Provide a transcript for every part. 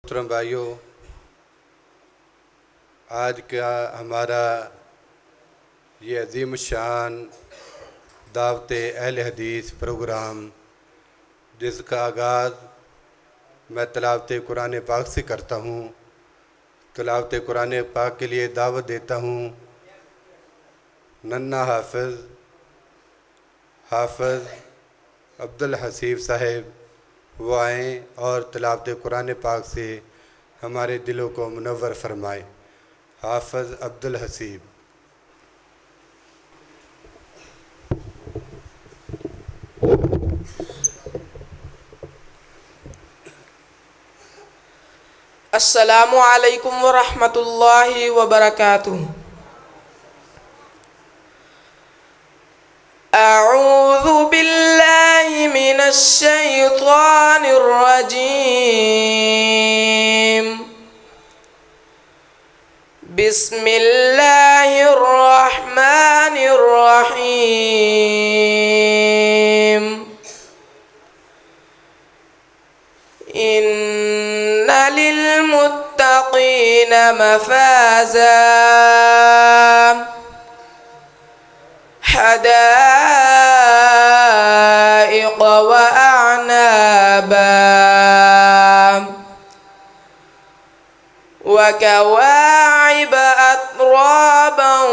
मोहतरम भाइयों, आज का हमारा ये अजीम शान दावत अहल हदीस प्रोग्राम, जिसका आगाज़ मैं तिलावत कुरान पाक से करता हूँ। तिलावत कुरान पाक के लिए दावत देता हूँ नन्ना हाफ़िज़ अब्दुल हसीब साहिब, वो आएँ और तिलावत कुरान पाक से हमारे दिलों को मुनव्वर फरमाए। हाफ़िज़ अब्दुल हसीब। अस्सलामु अलैकुम व रहमतुल्लाहि व बरकातुहू। अऊज़ु बिल्लाहि मिनश शैतानिर रजीम। बिस्मिल्लाहिर रहमानिर रहीम। इन्ना लिलमुत्तक़ीना मफ़ाज़ा हदाइक़ व अअनाबा व कवाइब अतराबन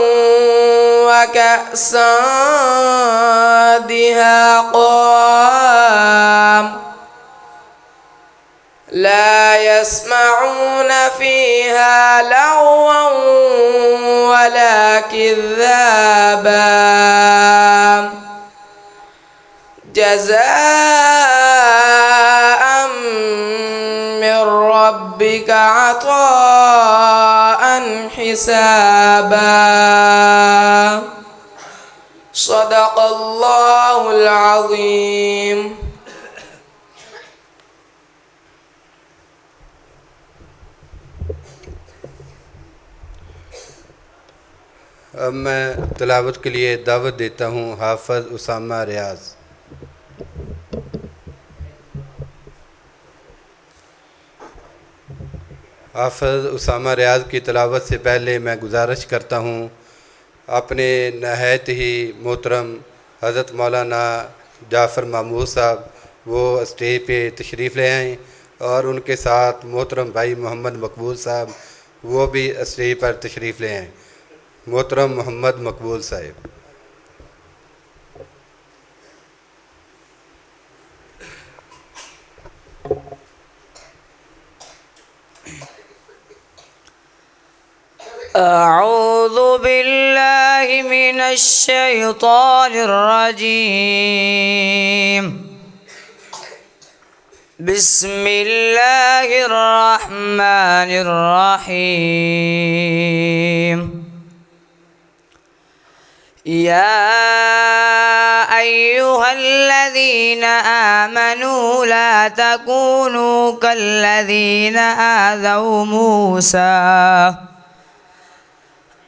व कअसन दिहाक़ा ला यस्मऊन फ़ीहा लग़वन वला किज़्ज़ाबा जज़ाअन मिन रब्बिका अताअन हिसाबा। सदक़ल्लाहुल अज़ीम। अब मैं तिलावत के लिए दावत देता हूँ हाफ़िज़ उसामा रियाज़। हाफ़िज़ उसामा रियाज़ की तिलावत से पहले मैं गुजारिश करता हूँ अपने नहायत ही मोहतरम हज़रत मौलाना जाफ़र महमूद साहब वो स्टेज पे तशरीफ़ ले आएँ और उनके साथ मोहतरम भाई मोहम्मद मकबूल साहब वो भी स्टेज पर तशरीफ़ ले आएँ। मोहतरम मोहम्मद मकबूल साहब। अऊज़ु बिल्लाहि मिनश शैतानिर रजीम। बिस्मिल्लाहिर रहमानिर रहीम। या अय्युहल्लज़ीना आमनू ला तकूनू कल्लज़ीना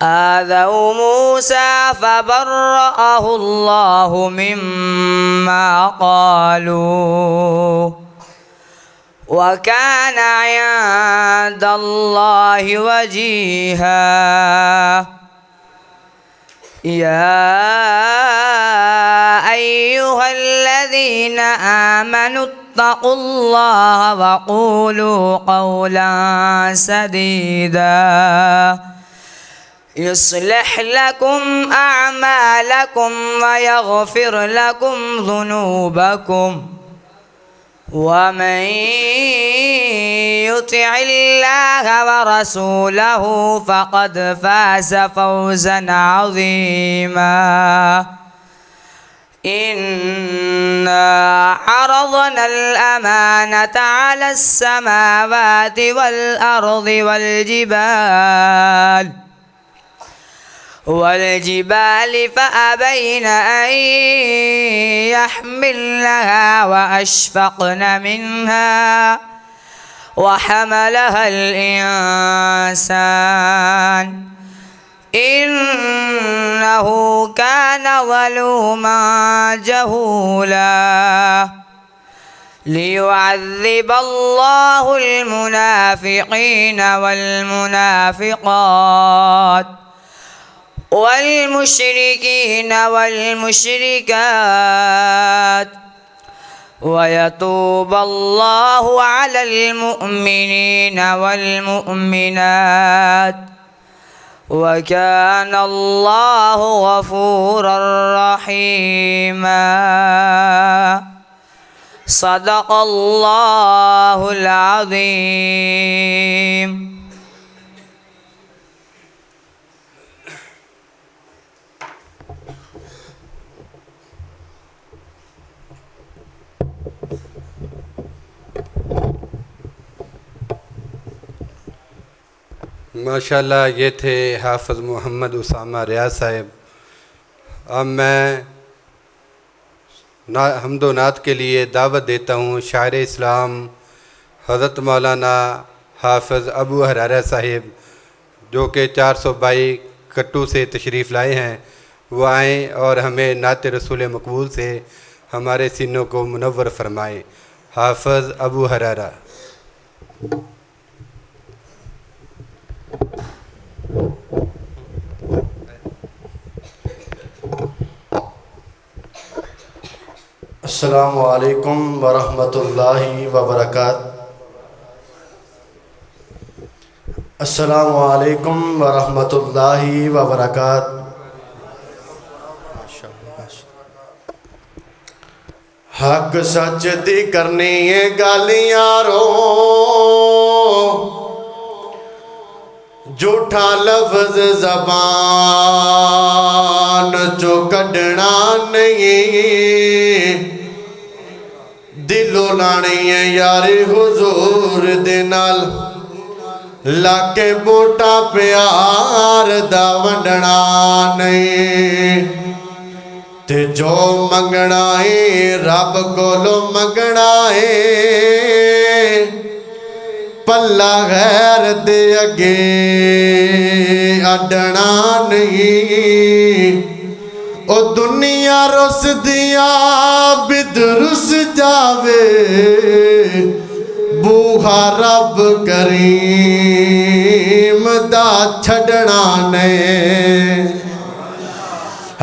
آذوا موسى فبرأه الله مما قالوا وكان عند الله وجيها. يا أيها الذين آمنوا اتقوا الله وقولوا قولا سديدا يصلح لكم أعمالكم ويغفر لكم ذنوبكم ومن يطع الله ورسوله فقد فاز فوزا عظيما. إنا عرضنا الأمانة على السماوات والأرض والجبال فأبين أن يحملنها وأشفقن منها وحملها الإنسان إنه كان ظلوما جهولا. लियुअज़्ज़िब अल्लाहुल मुनाफ़िक़ीन वल मुनाफ़िक़ात वल मुशरिकीन वल मुशरिकात वयतूब अल्लाहु अलल मुअमिनीन वल मुअमिनात वकान अल्लाहु गफूरर रहीमा। सदक़ल्लाहुल अज़ीम। माशाल्लाह, ये थे हाफ़िज़ मोहम्मद उसामा रियाज़ साहब। अब मैं हम्दो नात के लिए दावत देता हूँ शायर इस्लाम हज़रत मौलाना हाफ़िज़ अबू हरारा साहिब, जो कि 422 कट्टू से तशरीफ़ लाए हैं, वो आएँ और हमें नात रसूल मकबूल से हमारे सीनों को मुनव्वर फरमाएँ। हाफ़िज़ अबू हरारा। अस्सलामु अलैकुम वरहमतुल्लाहि वबरकातुहू। अस्सलामु अलैकुम वरहमतुल्लाहि वबरकातुहू। हक सच दी करनी है गल यारो, झूठा लफ्ज़ ज़बान चो कढ़ना नहीं, दिलों लानी है यार हुजूर दे नाल, लाके बोटा प्यार दा वंडना नहीं। ते जो मंगना है रब कोलों मंगना है, पल्ला गैर दे अगे अडना नहीं। ओ दुनिया रुस दिया बिद रुस जावे, बूहा रब करीम दा छड़ना ने।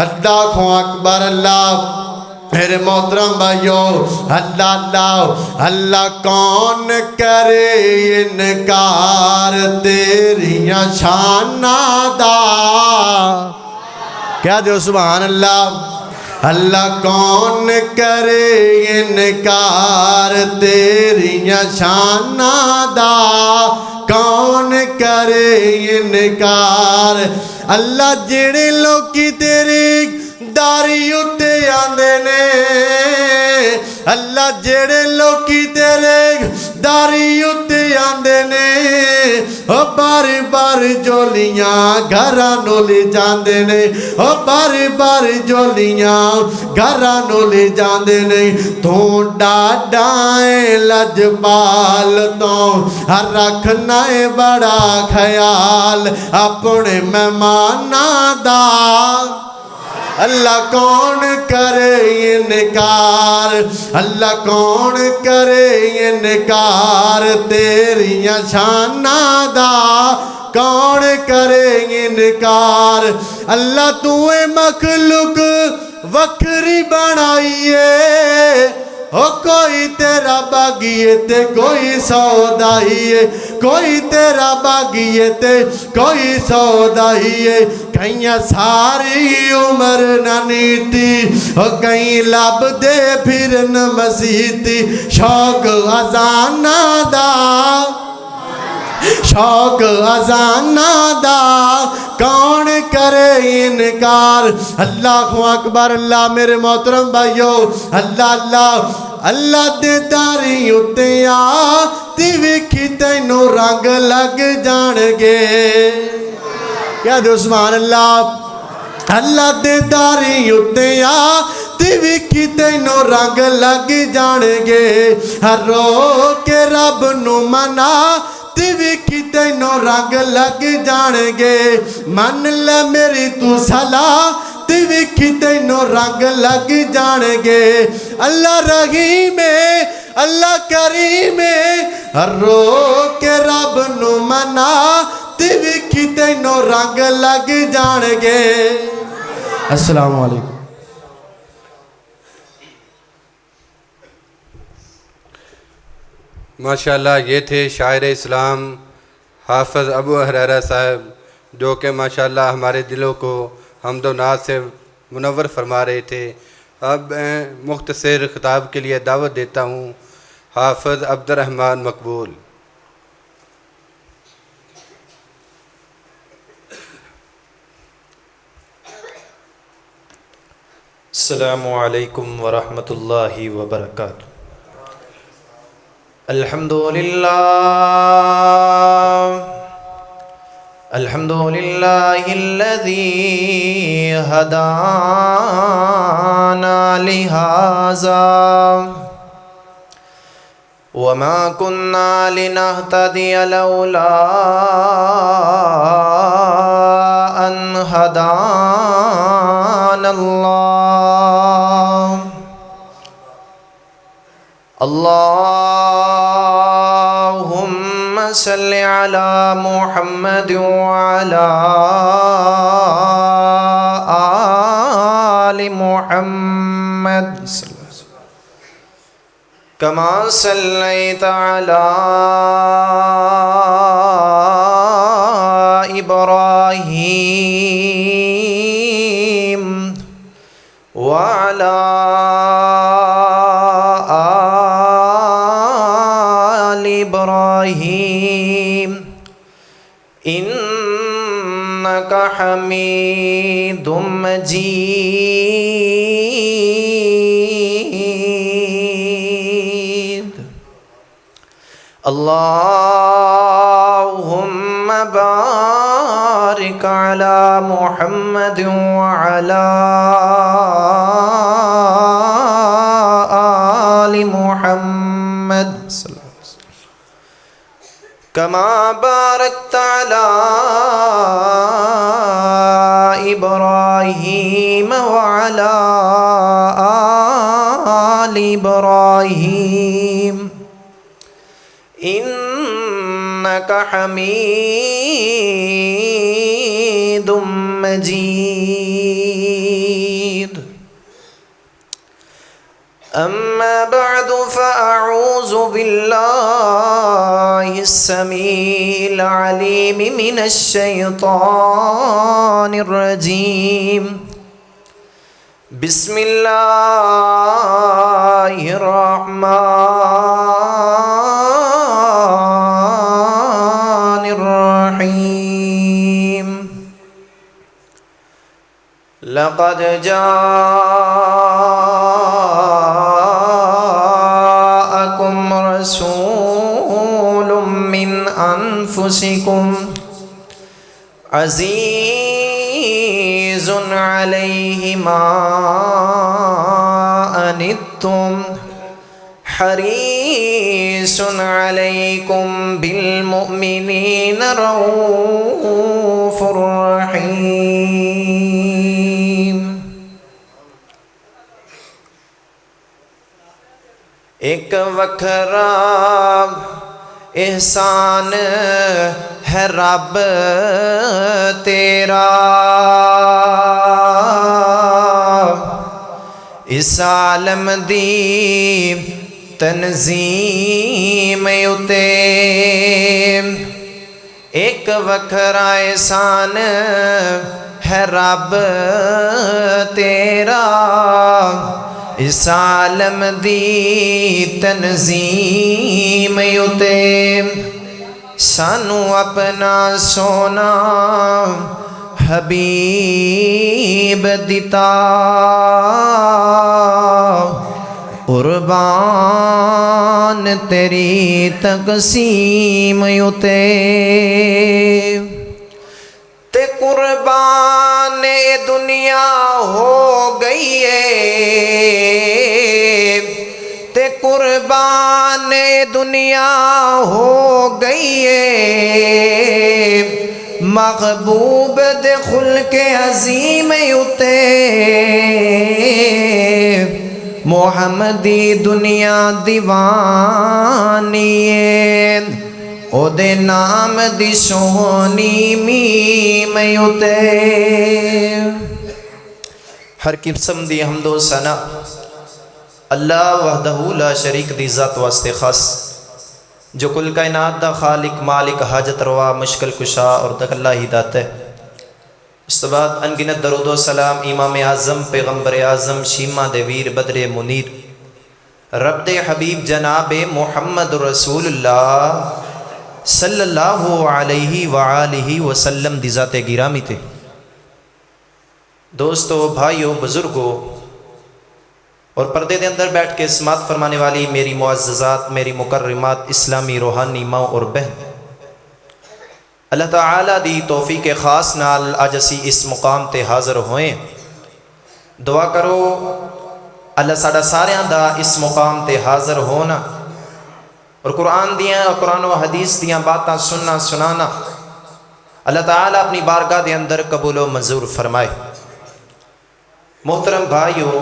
अल्लाह को अकबर अल्लाह। मेरे मोहतरम भाइयों, अल्लाह अल्लाह अल्लाह कौन करे इनकार तेरियां शाना दा। क्या दो सुभान अल्लाह। अल्लाह कौन करे इनकार तेरियां शाना दा, कौन करे इनकार। अल्लाह जेड़े लोकी तेरी दारी उत्ते आंदे ने, अल्लाह जेड़े लोकी तेरे दारी उत्ते आंदे ने, ओ बार बार जोलियां घरां नूं ले जांदे ने, ओ बार बार जोलियां घरां नूं ले जांदे ने। तू डाडा है लजपाल तो रखना है बड़ा ख्याल अपने मेहमानां दा। अल्लाह कौन करे इनकार, अल्लाह कौन करे इनकार तेरियां शाना दा, कौन करे इनकार। अल्लाह तूए मखलूक वखरी बनाइए, ओ कोई तेरा बागिए ते कोई सौदाइए, कोई तेरा बागिए ते कोई सौदाइए। कईयां सारी उम्र न नीति, ओ कई लब दे फिरन मसीती। शौक अजाना दा, शौक अजाना दा, कौन करे इनकार। अल्लाह अकबर अल्लाह। मेरे मोहतरम भाइयों, अल्लाह अल्लाह अल्लाह दे दारी उत्ते आ ती वेखी तैनू रंग लग जाणगे। क्या दो सुभान अल्लाह। अल्लाह दे दारी उत्ते आ ती वेखी तैनू रंग लग जाणगे। हर रो के रब नू मना ती वेखी तैनू रंग लग जाणगे। मन ले मेरी तू सलाह ती वेखी तैनू रंग लग जाणगे। अल्लाह रहीम अल्लाह करीम रो के रब नू मना ते वेखी तैनों रंग लग जाणगे। अस्सलाम वालेकुम। माशाल्लाह ये थे शायर इस्लाम हाफ़िज़ अबू हुरैरा साहब, जो कि माशाल्लाह हमारे दिलों को हम्दो नात से मुनव्वर फरमा रहे थे। अब मैं मुख्तसर ख़िताब के लिए दावत देता हूँ हाफ़िज़ अब्दुर्रहमान मकबूल। अस्सलामु अलैकुम वरहमतुल्लाहि वबरकातुहू। अल्हम्दुलिल्लाहिल्लज़ी हदाना लिहाज़ा वमा कुन्ना लिनहतदिया लौला अन हदानल्लाह। अल्लाहुम्मा सल्लि अला मुहम्मद व अला आलि मुहम्मद कमा सल्लैता अला इब्राहीम व अला आलि इब्राहीम इन्नका हमीदुम मजीद। अल्लाहुम्मा बारिक अला मुहम्मद व अला आलि मुहम्मद कमा बारकता अला इब्राहीम व अला आलि इब्राहीम इन्नका हमीदुम मजीद। अम्मा बअदु फ़अऊज़ु बिल्लाहिस समीइल अलीम मिनश शैतानिर रजीम। बिस्मिल्लाहिर रहमानिर रहीम। लक़द जाअकुम रसूलुम मिन अनफुसिकुम अज़ीज़ुन अलैहि मा अनित्तुम हरीसुन अलैकुम बिल मुमिनीना रऊफ़ुर रहीम। एक वखरा एहसान है रब तेरा, इस आलम दी तनजीम उते। एक वखरा एहसान है रब तेरा, इस आलम दी तनजीम उते। सानू अपना सोना हबीब दिता, कुर्बान तेरी तकसीम उते। ते कुर्बान दुनिया हो गई है, ते कुर्बान दुनिया हो गई है। महबूब दे खुल के अजीम उते, मोहम्मदी दुनिया दीवानी ओदे नाम दी सोहनी मीम उते। हर किस्म दी हम्दो सना अल्लाह वहदहू ला शरीक दी ज़ात वास्ते खास, जो कुल कायनात दा खालिक मालिक हाजत रवा मुश्किल कुशा और दखल्ला ही दाता है। इस तो बाद अनगिनत दरूदो सलाम इमाम आज़म पैगम्बर आज़म शीमा दे वीर बदरे मुनीर रब दे हबीब जनाब मोहम्मद रसूलुल्लाह सल्लल्लाहु अलैहि वआलिहि वसल्लम दी ज़ाते गिरामी थे। दोस्तों, भाइयों, बुजुर्गों और पर्दे के अंदर बैठ के समात फरमाने वाली मेरी मुअज़्ज़ज़ात, मेरी मुकर्रमात इस्लामी रूहानी माँ और बहन, अल्लाह ताला दी तौफीक ख़ास नाल अज असी इस मुकाम ते हाज़र होए। दुआ करो अल्लाह साडा सारियां दा इस मुकाम ते हाज़र होना और कुरान व हदीस दियां बातां सुनना सुनाना अल्लाह ताला अपनी बारगाह दे अंदर कबूल व मंजूर फरमाए। मोहतरम भाइयों,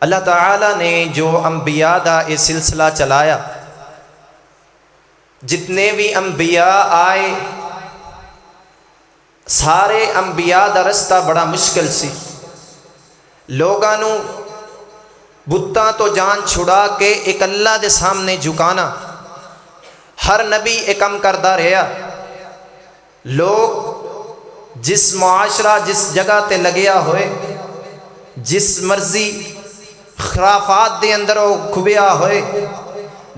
अल्लाह ताला ने जो अंबिया दा ये सिलसिला चलाया, जितने भी अंबिया आए सारे अंबिया दा रस्ता बड़ा मुश्किल सी। लोगां नू बुत्तां तो जान छुड़ा के एक अल्लाह दे सामने झुकाना, हर नबी एक कम करदा रहा। लोग जिस मुआशरा जिस जगह ते लगिया होए, जिस मर्जी खराफात दे अंदर वो खुबिया होए,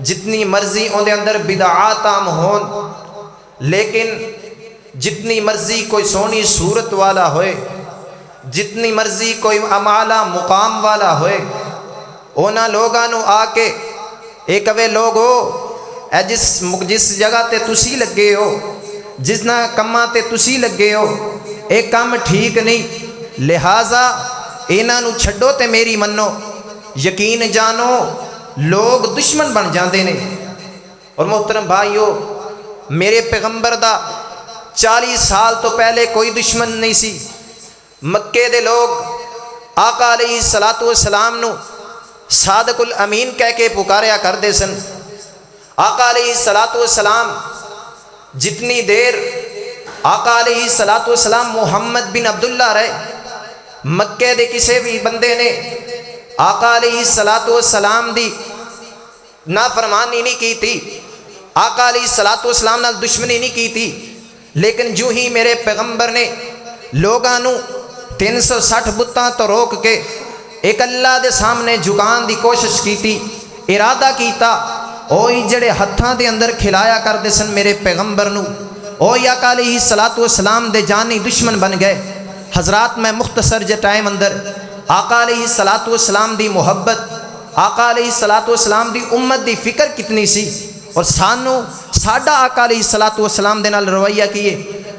जितनी मर्जी उनके अंदर बिदआत आम होन, लेकिन जितनी मर्जी कोई सोनी सूरत वाला होए, जितनी मर्जी कोई अमाला मुकाम वाला होए, उन्होंने लोगों नू आके एक वे लोगो ए जिस जगह ते तुसी लगे हो, जिसना कम्मा ते तुसी लगे हो, एक काम ठीक नहीं, लिहाजा इन्हां नू छड्डो ते मेरी मनो। यकीन जानो लोग दुश्मन बन जाते हैं। और मोहतरम भाइयों, मेरे पैगंबर दा 40 साल तो पहले कोई दुश्मन नहीं सी। मक्के दे लोग आका अलैहिस्सलातु वस्सलाम नू सादकुल अमीन कह के पुकारिया करते सन। आका अलैहिस्सलातु वस्सलाम जितनी देर आका अलैहिस्सलातु वस्सलाम मुहम्मद बिन अब्दुल्ला रहे, मक्के दे किसी भी बंदे ने आका अलैहिस्सलातु वस्सलाम दी नाफरमानी नहीं की थी, आका अलैहिस्सलातु वस्सलाम नाल दुश्मनी नहीं की थी। लेकिन जो ही मेरे पैगंबर ने लोगां नू 360 बुत्तां तो रोक के एक अल्लाह दे सामने झुकान दी कोशिश की थी, इरादा कीता, ओही जड़े हत्थां दे अंदर खिलाया करदे सन मेरे पैगंबर नू, ओही आका अलैहिस्सलातु वस्सलाम दे जानी दुश्मन बन गए। हजरात, मैं मुख्तसर जे टाइम अंदर आका अलैहिस्सलातु वस्सलाम दी मोहब्बत, आका अलैहिस्सलातु वस्सलाम दी उम्मत दी फिक्र कितनी सी और सानू साडा आका अलैहिस्सलातु वस्सलाम दे नाल रवैया किए,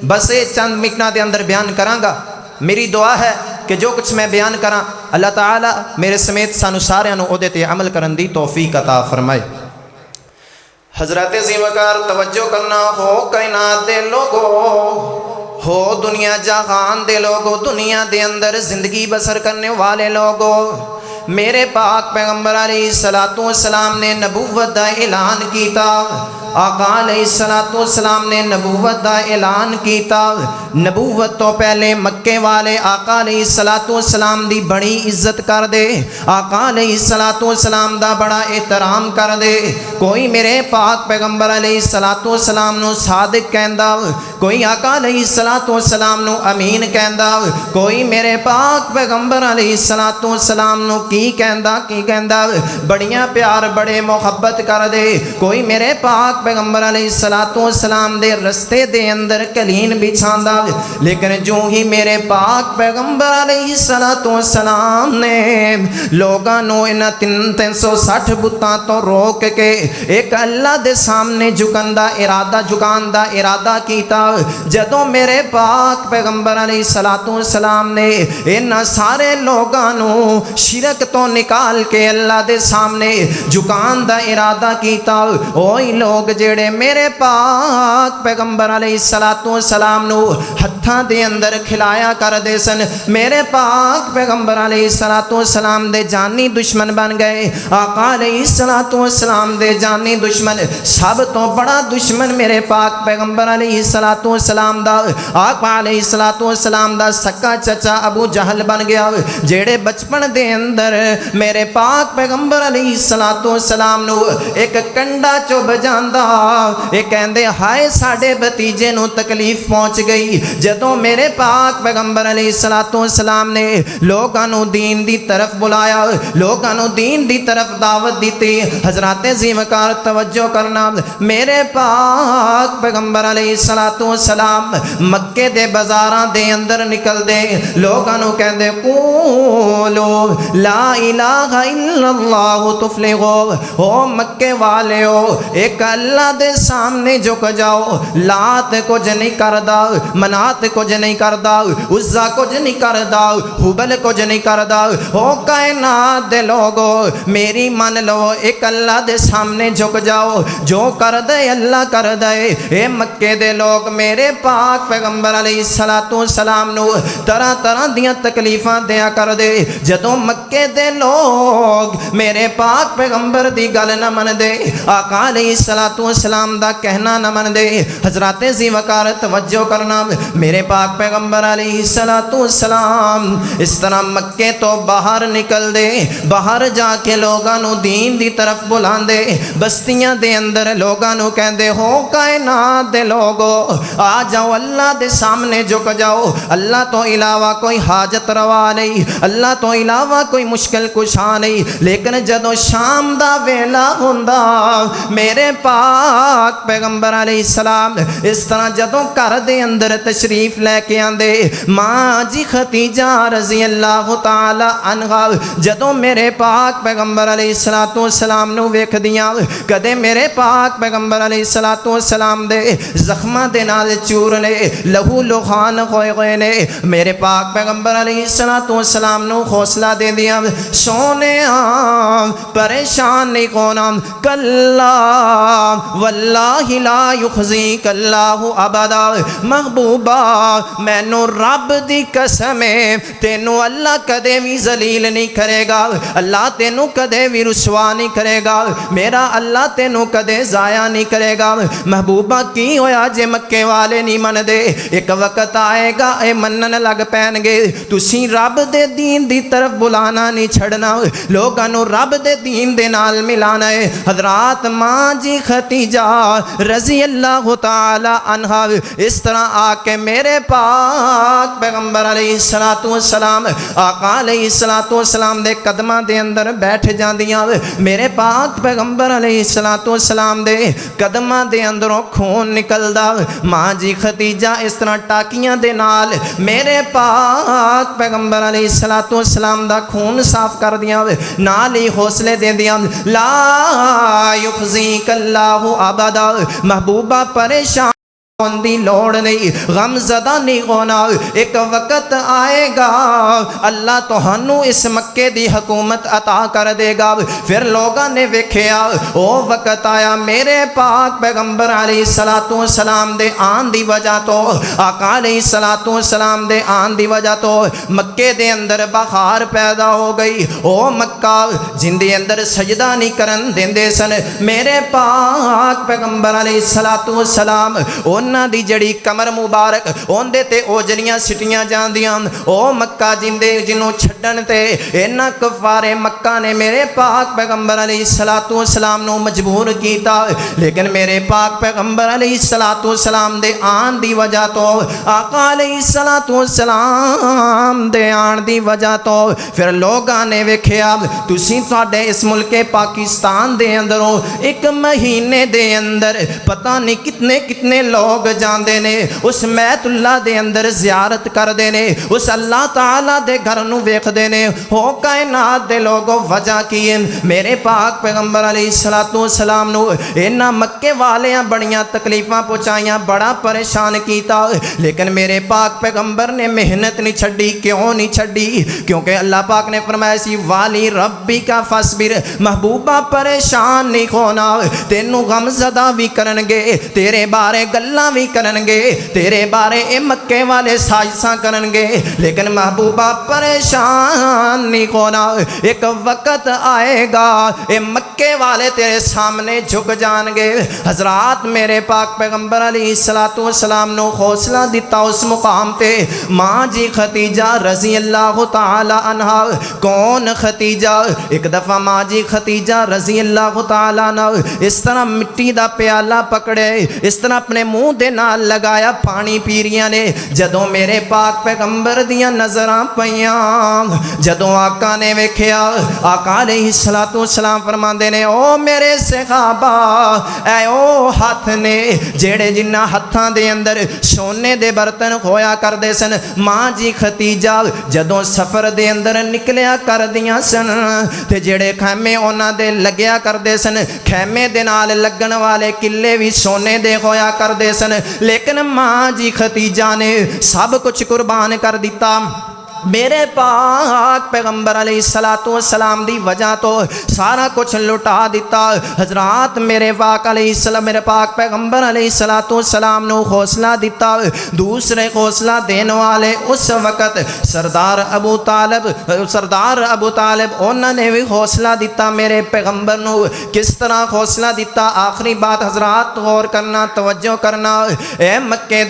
बस ये चंद मिनटां दे अंदर बयान करांगा। मेरी दुआ है कि जो कुछ मैं बयान करा अल्लाह ताला मेरे समेत सानू सारियां नू ओहदे ते अमल करन दी तौफीक अता फरमाए। हजरत ज़िमकार तवज्जो करना हो कायनात दे लोगो, हो दुनिया जहान दे लोगो, दुनिया दे अंदर जिंदगी बसर करने वाले लोगो, मेरे पाक पैगंबर अलैहिस्सलातु वस्सलाम ने नबूवत दा ऐलान कीता। आका अलैहिस्सलातु वस्सलाम ने नबूवत दा ऐलान कीता। नबूवत तो पहले मक्के वाले आका अलैहिस्सलातु वस्सलाम दी बड़ी इज्जत कर दे, आका अलैहिस्सलातु वस्सलाम दा बड़ा एहतराम कर दे। कोई मेरे पाक पैगंबर अलैहिस्सलातु वस्सलाम नू सादिक कहंदा, कोई आका अलैहिस्सलातु वस्सलाम नू अमीन कहंदा, कोई मेरे पाक पैगंबर अलैहिस्सलातु वस्सलाम नू की कहंदा बड़ियां प्यार बड़े मोहब्बत कर दे। कोई मेरे पाक पैगंबर अलैहिस्सलातु वस्सलाम दे रस्ते दे अंदर कलीन बिछांदा, लेकिन जो ही मेरे पाक पैगंबर अलैहिस्सलातु वस्सलाम ने लोगां नू इन्हां 360 बुत्तां तो रोक के एक अल्लाह दे सामने झुकान दा इरादा कीता, जदों मेरे पाक पैगंबर अलैहिस्सलातु वस्सलाम ने इन्हां सारे लोगां नू शिरक तो निकाल के अल्लाह दे सामने झुकान दा इरादा कीता, ओही लोग लोग जेड़े मेरे पाक पैगंबर अलैहिस्सलातु वस्सलाम नू हत्थां दे अंदर खिलाया करदे सन, मेरे पाक पैगंबर अलैहिस्सलातु वस्सलाम दे जानी दुश्मन बन गए। आका अलैहिस्सलातु वस्सलाम दे जानी दुश्मन, सब तो बड़ा दुश्मन मेरे पाक पैगंबर अलैहिस्सलातु वस्सलाम दा आका अलैहिस्सलातु वस्सलाम दा सक्का चचा अबू जहल बन गया, जेड़े बचपन दे अंदर मेरे पाक पैगंबर अलैहिस्सलातु वस्सलाम नू एक कंडा चुभ जांदा, ये कहंदे हाय साडे भतीजे नू तकलीफ पहुंच गई। जदों मेरे पाक पैगंबर अलैहिस्सलातु वस्सलाम ने लोकां नू दीन दी तरफ बुलाया, लोकां नू दीन दी तरफ दावत दी, हजरत ज़ीवकार तवज्जो करना, मेरे पाक पैगंबर अलैहिस्सलातु वस्सलाम मक्के दे बाजारां दे अंदर निकल दे, लोकां नू कहंदे कूलो ला इलाहा इल्लल्लाह तुफलिहो, ओ मक्के वाले हो एक अल्लाह दे सामने झुक जाओ, लात कुछ नहीं करदा, मनात कुछ नहीं करदा, उज़्ज़ा कुछ नहीं करदा, हुबल कुछ नहीं करदा, ओ कायनात दे लोगो मेरी मान लो, एक अल्लाह दे सामने झुक जाओ, जो कर दे अल्लाह कर दे। ए मक्के दे लोग मेरे पाक पैगंबर अलैहिस्सलातु वस्सलाम नू तरह तरह दियां तकलीफां दिया कर दे। जदों मक्के दे लोग मेरे पाक पैगंबर दी गल न मनदे, आका अलैहिस्सलातु वस्सलाम दा कहना न मनदे, हजरत ज़ीवकार तवज्जो करना, मेरे पाक पैगंबर अलैहिस्सलातु वस्सलाम इस तरह मक्के तो बाहर निकल दे, बाहर जाके लोगां नू दीन दी तरफ बुलांदे, बस्तियां दे अंदर लोगां नू कहंदे हो कायनात दे लोगो आ जाओ, अल्लाह दे सामने झुक जाओ, अल्लाह तो इलावा कोई हाजत रवा नहीं, अल्लाह तो इलावा कोई मुश्किल कुशा नहीं। लेकिन जदों शाम दा वेला हुंदा मेरे पाक पैगंबर अलैहिस्सलाम इस तरह जदों घर दे अंदर तशरीफ लैके आंदे, माँ जी खतीजा रज़ी अल्लाह तआला अन्हा जदों मेरे पाक पैगंबर अलैहिस्सलातु वस्सलाम नू वेखदियां, कदे मेरे पाक पैगंबर अलैहिस्सलातु वस्सलाम दे जख्मां दे नाल चूर ने लहू लुहान होए गए ने, मेरे पाक पैगंबर अलैहिस्सलातु वस्सलाम नू हौसला देंदियां, सोने परेशान नहीं होना, कल्ला वल्लाहि ला युखज़ीक अल्लाहु अबदा, महबूबा मैनू रब दी कसम है तेनू अल्लाह कदे भी जलील नहीं करेगा, अल्लाह तेनू कदे भी रुसवा नहीं करेगा, मेरा अल्लाह तेनू कदे जाया नहीं करेगा। महबूबा की होया जे मक्के वाले नहीं मनदे, एक वक्त आएगा ए मनन लग पैणगे, तुसी रब दे दीन दी तरफ बुलाना नहीं छड़ना, लोगां नू रब दे दीन दे नाल मिलाना है। हजरात माँ जी खतीजा रज़ी अल्लाह तआला अन्हा इस तरह आके मेरे पाक पैगंबर अलैहिस्सलातु वस्सलाम आका अलैहिस्सलातु वस्सलाम दे कदमां दे अंदर बैठ जांदियां, मेरे पाक पैगंबर अलैहिस्सलातु वस्सलाम दे कदमां दे अंदरों खून निकलदा, माँ जी खतीजा इस तरह टाकियां दे नाल मेरे पाक पैगंबर अलैहिस्सलातु वस्सलाम दा खून साफ कर दियां, नाल ही हौसले दे दियां, ला युखज़ीक अल्लाहु अबदा, महबूबा परेशान दी लोड़ नहीं, गमज़दा नहीं होना, एक वक्त आएगा अल्लाह तुहानू इस मक्के दी हुकूमत अता कर देगा। फिर लोगों ने वेख्या ओ वक्त आया मेरे पाक पैगंबर अलैहिस्सलातु वस्सलाम दे आन दी वजह तो, आका अलैहिस्सलातु वस्सलाम दे आन दी वजह तो मक्के दे अंदर बहार पैदा हो गई। ओ मक्का जिंदे अंदर सजदा नहीं करन देंदे सन, मेरे पाक पैगंबर अलैहिस्सलातु वस्सलाम उन्हां दी जड़ी कमर मुबारक ओंदे ते ओजलियां सिटियां जांदियां। ओ मक्का जिंदे जिन्हों छड्डण ते इन्हां कफारे मक्का ने मेरे पाक पैगंबर अलैहिस्सलातु वस्सलाम नू मजबूर कीता, लेकिन मेरे पाक पैगंबर अलैहिस्सलातु वस्सलाम दे आन दी वजह तो, आका अलैहिस्सलातु वस्सलाम दे आन दी वजह तो फिर लोगां ने वेख्या तुसीं तुहाडे इस मुल्के पाकिस्तान दे अंदरों एक महीने दे अंदर पता नहीं कितने कितने लोग लोग जाते ने उस मैतुल्ला दे अंदर ज़ियारत करते ने उस अल्लाह ताला दे घर नूं वेखदे ने हो कायनात दे लोगों वजह की है मेरे पाक पैगंबर अलैहिस्सलातु वस्सलाम नूं इन्हां मक्के वालियां बड़ियां तकलीफां पहुंचाइयां बड़ा परेशान किया लेकिन मेरे पाक पैगंबर ने मेहनत नहीं छड़ी क्यों नहीं छड़ी क्योंकि अल्लाह पाक ने फरमाया सी वाली रब्बी का फसबिर महबूबा परेशान नहीं होना तेनू गमज़दा भी करनगे तेरे बारे गल्लां भी करनगे तेरे बारे ए मक्के वाले साजिशां करनगे लेकिन महबूबा परेशान नहीं होना एक वक्त आएगा ये मक्के वाले तेरे सामने झुक जाएंगे हजरात मेरे पाक पैगंबर अलैहिस्सलातु वस्सलाम ने हौसला दिता उस मुकाम ते माँ जी खतीजा रजी अल्लाह ताला अन्हा कौन खतीजा एक दफ़ा माँ जी खतीजा रजी अल्लाह ताला अन्हा इस तरह मिट्टी का प्याला पकड़े इस तरह अपने मुँह दे नाल लगाया पानी पी रही ने जदों मेरे पाक पैगंबर दियां नज़रां पईयां जदों आका ने वेख्या आका अलैहिस्सलातु वस्सलाम फरमांदे ने ओ मेरे सहाबा ऐ ओ हथ ने जेड़े जिन्हां हत्थां दे अंदर सोने दे बर्तन होया करदे सन माँ जी खतीजा जदों सफ़र दे अंदर निकलिया करदियां सन ते जेड़े खैमे उन्हां दे लग्या करदे सन खैमे दे नाल लगन वाले किले भी सोने दे होया करदे सन लेकिन माँ जी खतीजा ने सब कुछ कुर्बान कर दिता मेरे पाक पैगंबर अलैहिस्सलातु वस्सलाम दी वजह तो सारा कुछ लुटा दिता हजरात मेरे पाक अलैहिस्सलाम मेरे पाक पैगंबर अलैहिस्सलातु वस्सलाम ने हौसला दिता दूसरे हौसला देने वाले उस वक़्त सरदार अबू तालिब उन्होंने भी हौसला दिता मेरे पैगंबर नू किस तरह हौसला दिता आखिरी बात हजरात गौर करना तवज्जो करना ए मक्के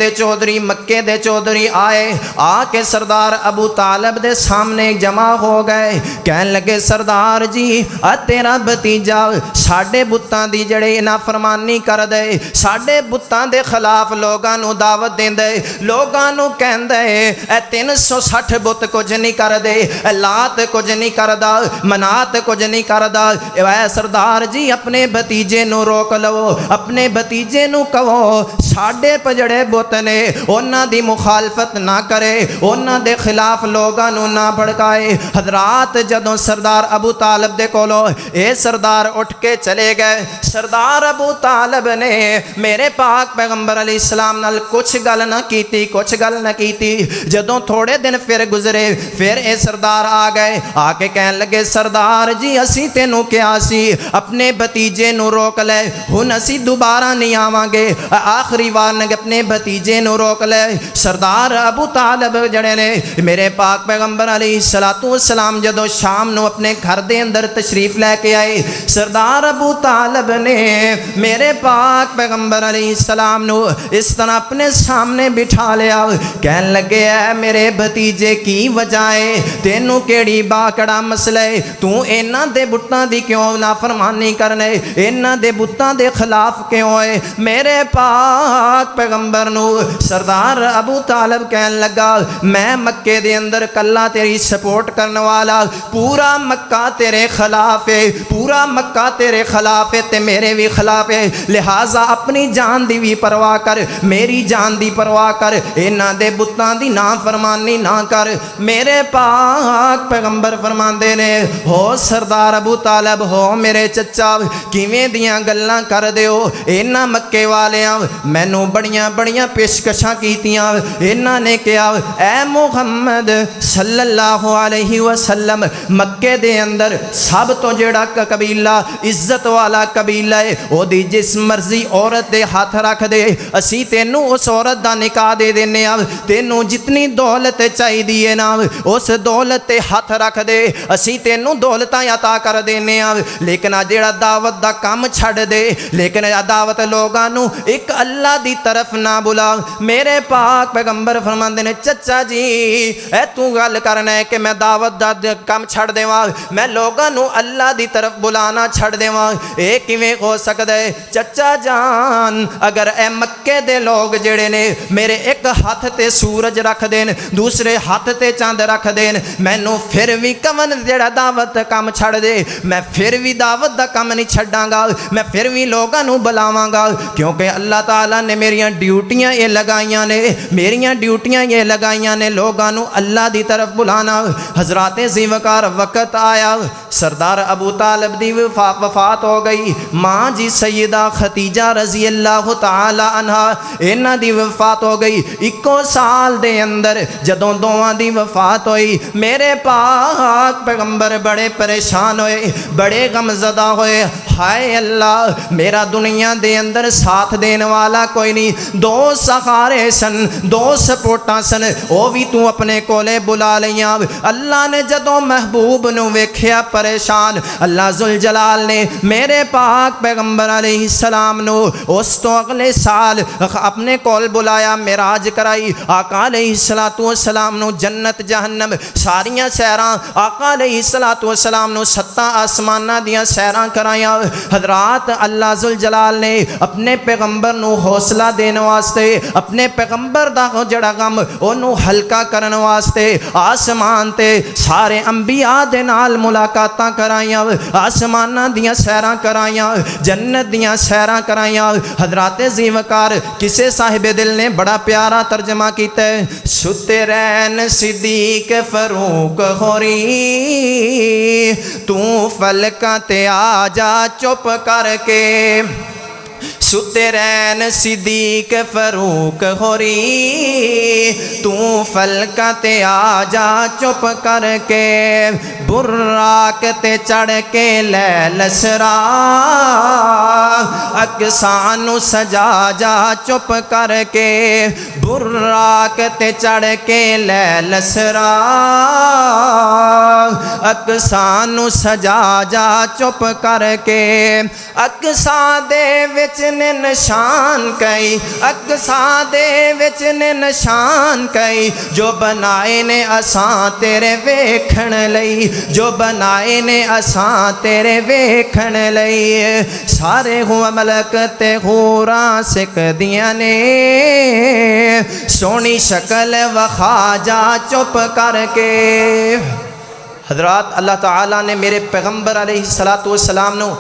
दे चौधरी आए आके सरदार अबू तालिब दे सामने जमा हो गए कहन लगे सरदार जी आ तेरा भतीजा साडे बुत्तां दी जड़े नाफरमानी कर दे साडे बुत्तां दे खिलाफ लोगां नू दावत देंदे लोगां नू कहंदे ए 360 बुत कुछ नहीं कर दे लात कुछ नहीं करदा मनात कुछ नहीं करदा ए सरदार जी अपने भतीजे नू रोक लवो अपने भतीजे नू कहो साडे जड़े बुत ने उन्हां दी मुखालफत ना करे उन्हां दे खिलाफ लोगां नू ना भड़काए हजरात जदों सरदार अबू तालिब दे कोलों ए सरदार उठ के चले गए सरदार अबू तालिब ने मेरे पाक पैगंबर अलैहिस्सलाम नाल कुछ गल ना कीती जदों थोड़े दिन फिर गुजरे फिर ए सरदार आ गए आके कहन लगे सरदार जी असी तेनू कहा सी अपने भतीजे नू रोक ले हुण असी दोबारा नहीं आवांगे आखिरी वार ने अपने भतीजे नू रोक ले सरदार अबू तालिब जड़े ने मेरे पाक पैगंबर अलैहिस्सलातु वस्सलाम जदों शाम नू अपने घर दे अंदर तशरीफ लैके आए सरदार अबू तालिब ने मेरे पाक पैगंबर अलैहिस्सलाम नू इस तरह अपने सामने बिठा लिया कहन लगे है मेरे भतीजे की वजह है तेनू केड़ी बाकड़ा मसला है तू इन्हां दे बुत्तां दी क्यों नाफरमानी करने इन्हां दे बुत्तां दे खिलाफ क्यों है मेरे पाक पैगंबर नू सरदार अबू तालिब कहन लगा मैं मक्के दे अंदर कल्ला तेरी सपोर्ट करने वाला पूरा मक्का तेरे खिलाफ है पूरा मक्का तेरे खिलाफ है ते मेरे भी खिलाफ है लिहाजा अपनी जान दी भी परवाह कर मेरी जान दी परवाह कर इन्हां दे बुत्तां दी ना फरमानी ना कर मेरे पाक पैगंबर फरमांदे ने हो सरदार अबू तालिब हो मेरे चचा किवें दियां गल्लां कर दिओ इन्हां मक्के वालियां मैनू बड़ियां बड़ियां पेशकशां कीतियां इन्हां ने कहा ऐ मुहम्मद सल्लल्लाहु अलैहि वसल्लम मक्के दे अंदर सब तो जेड़ा कबीला इज्जत वाला कबीला है ओदी जिस मर्जी औरत दे हाथ रख दे असी तेनू उस औरत दा निकाह दे देने आ तेनू जितनी दौलत चाहिदी है ना उस दौलत ते हाथ रख दे असी तेनू दौलतां अता कर देने आ लेकिन आ जेड़ा दावत दा काम छड़ दे लेकिन आ दावत लोगां नू एक अल्लाह दी तरफ ना बुला मेरे पाक पैगंबर फरमांदे ने चचा जी ए तू गल करना है कि मैं दावत दा काम छड़ देवां, मैं लोगों नू अल्लाह दी तरफ बुलाना छड़ देवां, ये किवें हो सकदा है? चचा जान, अगर ए मक्के दे लोग जेड़े ने मेरे एक हाथ ते सूरज रख देन, दूसरे हाथ ते चंद रख देन, मैनू फिर भी कवन जेड़ा दावत काम छड़ दे, मैं फिर भी दावत दा काम नहीं छड्डांगा, मैं फिर भी लोगों नू बुलावांगा, क्योंकि अल्लाह ताला ने मेरियां ड्यूटियां ये लगाइयां ने, मेरियां ड्यूटियां ये लगाइयां ने लोगों नू अल्लाह दी तरफ बुलाना। हजरात ज़ीवकार वक़्त आया, सरदार अबू तालिब दी वफात हो गई, माँ जी सैयदा खतीजा रजी अल्लाह तआला अन्हा इन्हां दी वफात हो गई। इक्को साल दे अंदर जदों दोवां दी वफात होई, मेरे पाक पैगंबर बड़े परेशान होए, बड़े गमज़दा होए। हाय अल्लाह, मेरा दुनिया दे अंदर साथ देने वाला कोई नहीं, दो सहारे सन, दो सपोर्टा सन, वो भी तू अपने कोले बुला लिया। अल्लाह ने जदों महबूब नू वेख्या परेशान, अल्लाह जुल जलाल ने मेरे पाक पैगंबर अलैहिस्सलाम नू उस तो अगले साल अपने कोल बुलाया, मेराज कराई। आका अलैहिस्सलातु वस्सलाम नू जन्नत जहन्नम सारियां सैरां, आका अलैहिस्सलातु वस्सलाम नू सत्तां आसमानां दियां सैरां कराइयां। हजरात अल्लाह जुल जलाल ने अपने पैगंबर नू हौसला देने वास्ते, अपने पैगंबर दा जड़ा गम ओनू हल्का करने वास्ते आसमान ते सारे अंबिया दे नाल मुलाकातां कराइयां, आसमानां दियां सैरां कराइयां, जन्नत दियां सैरां कराइयां। हजरात ज़ीवकार किसे साहिबे दिल ने बड़ा प्यारा तर्जमा कीता है, सुते रैन सिद्दीक फरूक होरी, तू फलकां ते आ जा चुप करके, सुते रैन सिद्दीक फरूक होरी, तू फलका ते आ जा चुप करके, बुर्राक ते चढ़ के लै लसरा, अकसानू सजा जा चुप करके, बुर्राक ते चढ़ के लै लसरा, अकसानू सजा जा चुप करके। अकसा दे विच ने निशान कई, अकसा दे विच ने निशान कई, जो बनाए ने असां तेरे वेखण लई, जो बनाए ने असां तेरे वेखण लई। सारे हुआ मलक ते हूरां सिकदियां ने, सोनी शक्ल वखा जा चुप करके। हजरात अल्लाह ताला ने मेरे पैगंबर अलैहिस्सलातु वस्सलाम नू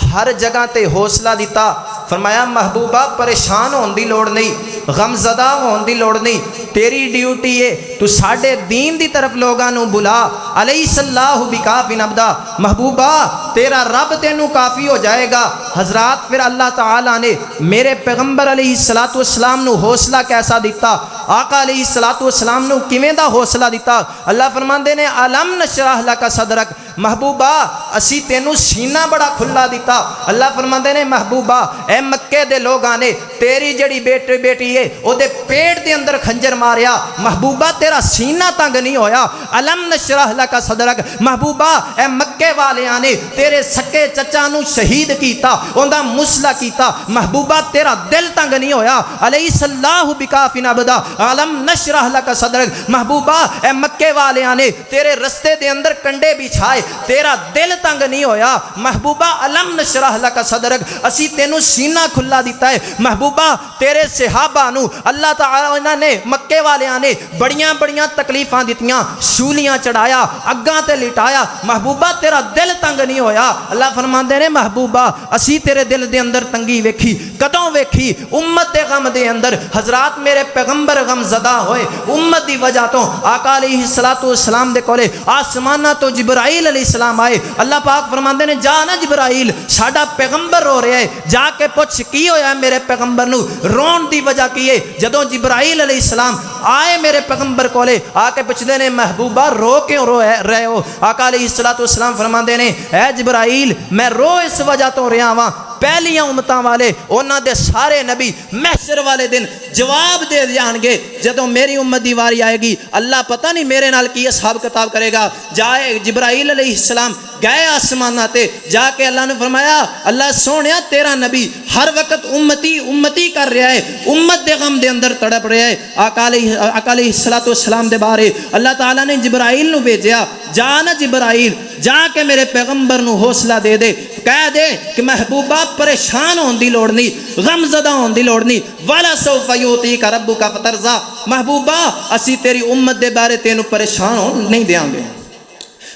हर जगह ते हौसला दिता, फरमाया महबूबा परेशान होने की लोड़ नहीं, गमजदा होने की लोड़ नहीं, तेरी ड्यूटी है तू साडे दीन की तरफ लोगों को बुला। अलैहिस्सलाहु बिकाफिन अब्दा, महबूबा तेरा रब तेनू काफ़ी हो जाएगा। हजरात फिर अल्लाह ताला ने मेरे पैगंबर अलैहिस्सलातु वस्सलाम नू हौसला कैसा दिता, आका अलैहिस्सलातु वस्सलाम नू किवें दा हौसला दिता। अल्लाह फरमांदे ने अलम नशरह लका सदरक, महबूबा असी तेनू सीना बड़ा खुला दिता। अल्लाह फरमांदे ने महबूबा ए मक्के दे लोगां ने तेरी जड़ी बेटी है ओदे पेट दे अंदर खंजर मारिया, महबूबा तेरा सीना तंग नहीं होया। अलम नशरह लका सदरक, महबूबा ए मक्के वालियां ने तेरे सके चचा नू शहीद कीता, उनदा मुसला कीता, महबूबा तेरा दिल तंग नहीं होया। अलैहिस्सलाहु बिकाफिन अब्दा, अलम नशरह लका सदरक, महबूबा ए मक्के वालियां ने तेरे रस्ते दे अंदर कंडे बिछाए, तेरा दिल तंग नहीं होया। महबूबा अलम नशरह लका सदरक, असी तेनू सीना खुला दिता है। महबूबा तेरे सहाबा नू अल्लाह ताला ने मक्के वालियां ने बड़ियां बड़ियां तकलीफां दित्तियां, सूलियां चढ़ाया, अग्गां ते लिटाया, महबूबा तेरा दिल तंग नहीं होया। अल्लाह फरमांदे ने महबूबा असी तेरे दिल दे अंदर तंगी वेखी, कदों वेखी? उम्मत दे गम दे अंदर। हजरात मेरे पैगंबर गमज़दा होए उम्मत दी वजह तो। आका अलैहिस्सलातु वस्सलाम दे कोले आसमाना तो जिब्राइल अलैहिस्सलाम आए। अल्लाह पाक फरमांदे ने जा ना जिब्राइल, साडा पैगंबर रो रहा है, जाके पुछ की होया मेरे पैगंबर नू, रोन दी वजह की है। जदों जिब्राइल अलैहिस्सलाम आए मेरे पैगंबर कोले आके पुछदे ने महबूबा रो क्यों रो रहे हो? आका अलैहिस्सलातु वस्सलाम फरमांदे ने ऐ जिब्राइल मैं रो इस वजह तो रहा वां, पहलियां उम्मतां वाले उन्हां दे सारे नबी महशर वाले दिन जवाब दे जाणगे, जदों मेरी उम्मत दी वारी आएगी अल्लाह पता नहीं मेरे नाल की हिसाब किताब करेगा। जाए जिब्राइल अलैहिस्सलाम गए आसमाना ते, जाके अल्लाह ने फरमाया अल्लाह सोहणिया तेरा नबी हर वक्त उम्मती उम्मती कर रहा है, उम्मत दे गम दे अंदर तड़प रहा है। आका आका अलैहिस्सलातु वस्सलाम दे बारे अल्लाह ताला ने जिब्राइल नू भेजा, जा ना जिब्राइल जाके मेरे पैगंबर नू हौसला दे दे, कह दे कि महबूबा परेशान होने की लोड़ नहीं, गमजदा होने की लोड़ नहीं, वाला सौफा युतीका रब्बुका फतरजा, महबूबा असी तेरी उम्मत दे बारे तेनू परेशान हो नहीं देंगे।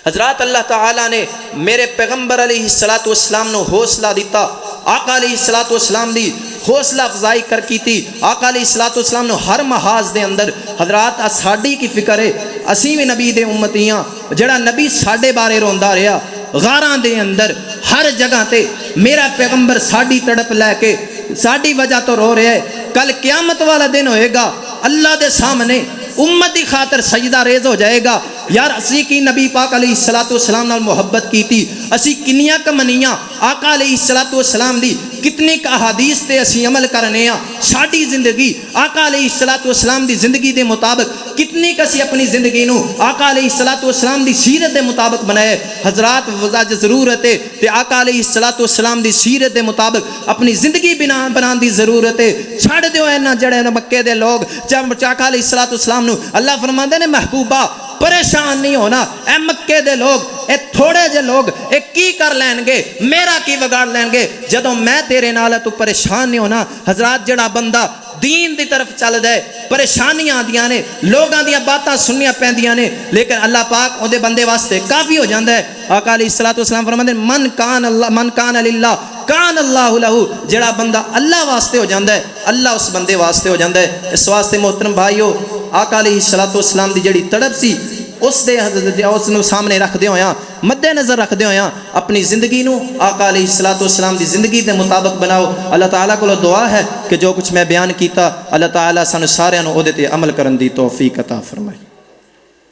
हजरात अल्लाह ताला ने मेरे पैगंबर अलैहिस्सलातु वस्सलाम नू हौसला दिता, आका अलैहिस्सलातु वस्सलाम दी हौसला अफजाई कर की थी। आका अलैहिस्सलातु वस्सलाम ने हर महाज दे अंदर हजरात साड़ी की फिक्र है, असी भी नबी दे उम्मतियाँ, जड़ा नबी साडे बारे रोंदा रहा गारां दे अंदर हर जगह ते मेरा पैगंबर साड़ी तड़प लैके साड़ी वजह तो रो रहा है। कल क्यामत वाला दिन होएगा, अल्लाह दे सामने उम्मत की खातर सजदा रेज हो जाएगा। यार असी की नबी पाक अलैहिस्सलातु वस्सलाम नाल मुहब्बत की थी, असी किन्नियां कमनियां आका अलैहिस्सलातु वस्सलाम दी कितनी का हदीस ते असी अमल करने आ, साड़ी जिंदगी आका अलैहिस्सलातु वस्सलाम दी जिंदगी दे मुताबिक कितनी कसी अपनी जिंदगी नू आका अलैहिस्सलातु वस्सलाम दी सीरत दे मुताबिक बनाए। हजरात वज़ा जरूरत है ते आका अलैहिस्सलातु वस्सलाम दी सीरत दे मुताबिक अपनी जिंदगी बनाने की जरूरत है। छड़ दिओ इन्हां जड़े मक्के दे लोग आका अलैहिस्सलातु वस्सलाम नू अल्लाह फरमांदे ने महबूबा परेशान नहीं होना, ए मक्के दे लोग ए थोड़े जे लोग ए की कर लैनगे, मेरा की बिगाड़ लैनगे जदों मैं तेरे नाल, तू परेशान नहीं होना। हजरात जड़ा बंदा दीन की तरफ चलदा है, परेशानियां आदियां ने, लोगों दी बातां सुननियां पैंदियां ने, लेकिन अल्लाह पाक उहदे बंदे वास्ते काफ़ी हो जाता है। आका अलैहिस्सलातु वस्सलाम फरमांदे मन कान लिल्लाह कान अल्लाहु लहू, जड़ा बंदा अल्लाह वास्ते हो जाता है अल्लाह उस बंदे वास्ते हो जाता है। इस वास्ते मोहतरम भाईओ आका अलैहिस्सलातु वस्सलाम दी जड़ी तड़प सी उसनू सामने रखदे होया, मद्देनज़र रखदे होया अपनी ज़िंदगी नू आका अलैहिस्सलातु वस्सलाम दी ज़िंदगी के मुताबिक बनाओ। अल्लाह ताला को दुआ है कि जो कुछ मैं बयान किया अल्लाह ताला सानू सारियां नू उहदे ते अमल करन दी तौफीक अता फरमाए।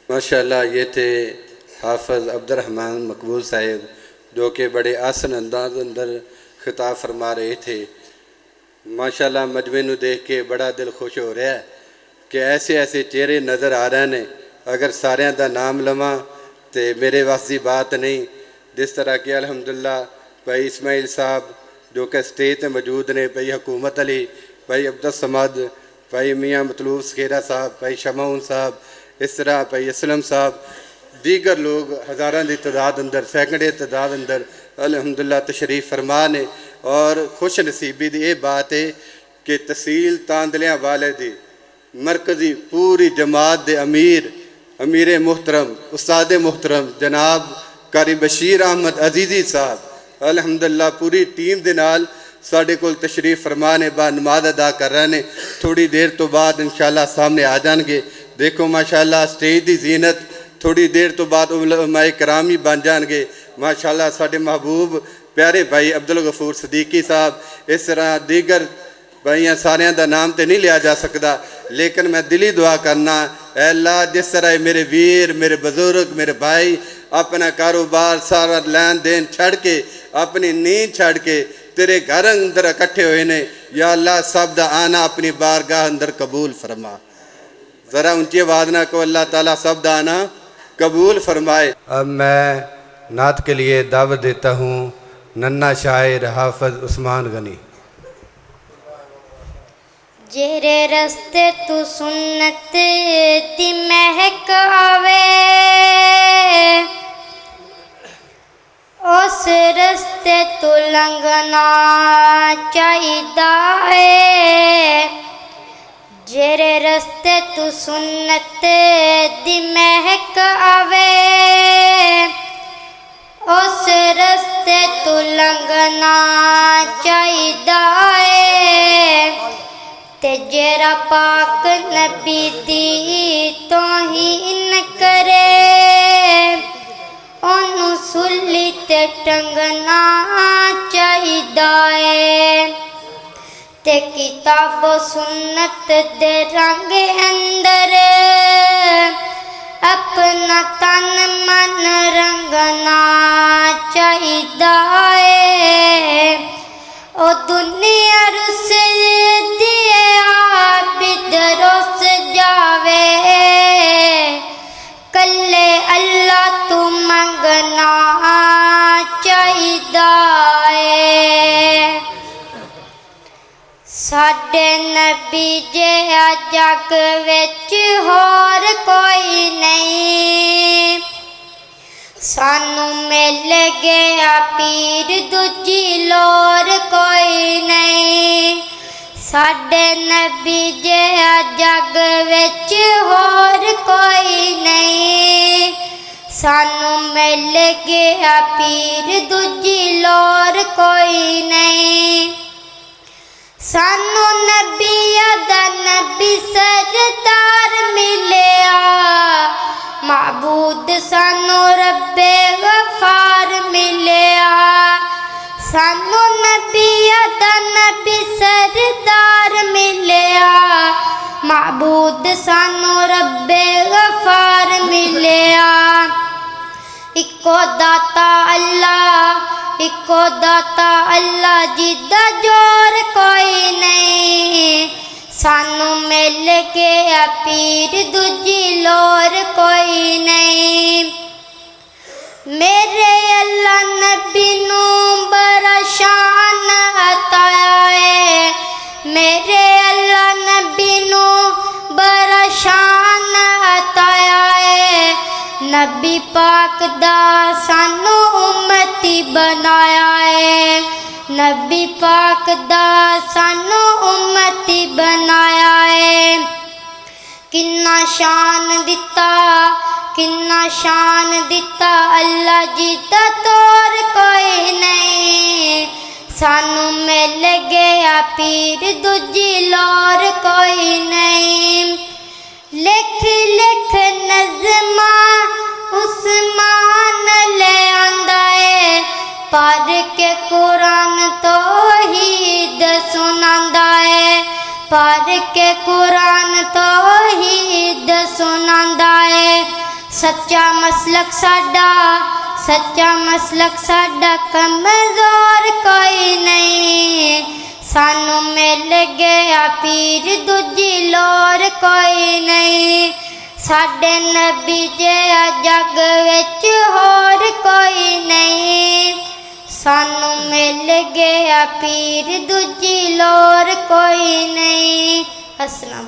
माशाअल्लाह ये थे हाफ़िज़ अब्दुर्रहमान मकबूल साहिब, जो कि बड़े आसन अंदाज अंदर खिताब फरमा रहे थे। माशाअल्लाह मजमे नू देख के बड़ा दिल खुश हो रहा है कि ऐसे ऐसे चेहरे नज़र आ रहे हैं। अगर सारिਆਂ ਦਾ नाम लवां तो मेरे वास की बात नहीं। जिस तरह कि अल्हम्दुलिल्लाह भाई इस्माइल साहब जो कि स्टेज पर मौजूद ने, भाई हुकूमत अली, भाई अब्दुल समद, भाई मियाँ मतलूब सखेरा साहब, भाई शमाउन साहब, इस तरह भाई असलम साहब, दीगर लोग हज़ारों की तादाद अंदर, सैकड़े तादाद अंदर अल्हम्दुलिल्लाह तशरीफ़ फरमा ने। और खुश नसीबी की यह बात है कि तहसील तांदलियाँ वाले दी मरकज़ी पूरी जमात के अमीर मुहतरम उस्ताद मुहतरम जनाब कारी बशीर अहमद अजीज़ी साहब अल्हम्दुलिल्लाह पूरी टीम के नाल साढ़े कोल तशरीफ़ फरमा ने, बा नमाज अदा कर रहे हैं। थोड़ी देर तो बाद इंशाअल्लाह सामने आ जाएंगे। देखो माशाअल्लाह स्टेज की जीनत थोड़ी देर तो बाद उलमाए कराम ही बन जाएंगे। माशाअल्लाह साढ़े महबूब प्यारे भाई अब्दुल गफूर सदीकी साहब, इस तरह दीगर भाइयों सारियां का नाम तो नहीं लिया जा सकता, लेकिन मैं दिली दुआ करना अल्लाह जिस तरह मेरे वीर, मेरे बुजुर्ग, मेरे भाई अपना कारोबार सारा लैन देन छड़ के, अपनी नींद छड़ के तेरे घर अंदर इकट्ठे हुए ने, या अल्लाह सब दा आना अपनी बारगाह अंदर कबूल फरमा। ज़रा ऊंची आवाज़ ना को अल्लाह ताला सब दा आना कबूल फरमाए। अब मैं नात के लिए दावत देता हूँ नन्ना शायर हाफिज़ उस्मान गनी। जेरे रस्ते तू सुन्नत दी महक आवे, उस रस्ते तू लंघना चाहिदा है। जेरे रस्ते तू सुन्नत दी महक आवे, उस रस्ते तू लंघना चाहिदा है। ते जेरा पाक नबी दी तौहीन करे, ओनू सुली ते टंगना चाहिदा है। ते किताब सुन्नत दे रंग अंदर अपना तन मन रंगना चाहिदा है। ओ दुनिया रुस दिए आबिद रुस जावे, कल्ले अल्लाह तू मंगना चाहिदा है। साडे नबी नबी जिहा जग विच होर कोई नहीं। सानू मिल गया पीर दूजी लोर कोई नहीं। साडे नबी जिहा जग विच होर कोई नहीं। सानू मिल गया पीर दूजी लोर कोई नहीं। सानू नबिया दा नबी सरदार मिलिया। माबूद सानू रब्बे गफार मिलिया। सानू नबिया दा नबी सरदार मिलिया। माबूद सानू रब्बे गफार मिलिया। इको दाता अल्लाह, इको दाता अल्लाह जिदा जोर कोई नहीं। सानू मिल गया पीर दूजी लोर कोई नहीं। मेरे अल्लाह नबी नू बड़ा शान अताया है। मेरे अल्लाह नबी नू बड़ा शान अताया है। नबी पाक दा सानू उम्मती बनाया है। नबी पाक दा सानू उम्मती बनाया है। किन्ना शान दिता, किन्ना शान दिता अल्लाह जी दा तोर कोई नहीं। सानू मिल गया पीर दूजी लोर कोई नहीं। लिख लिख नज़मा उस्मान ले आंदा है। पढ़ के कुरान तौहीद सुनांदा है। पढ़ के कुरान तौहीद सुनांदा है। सच्चा मसलक साडा, सच्चा मसलक साडा कमज़ोर कोई नहीं। सानू मिल गया पीर दूजी लोर कोई नहीं। साडे नबी जिहा जग विच होर कोई नहीं। सानू मिल गया पीर दूजी लोर कोई नहीं। अस्सलाम।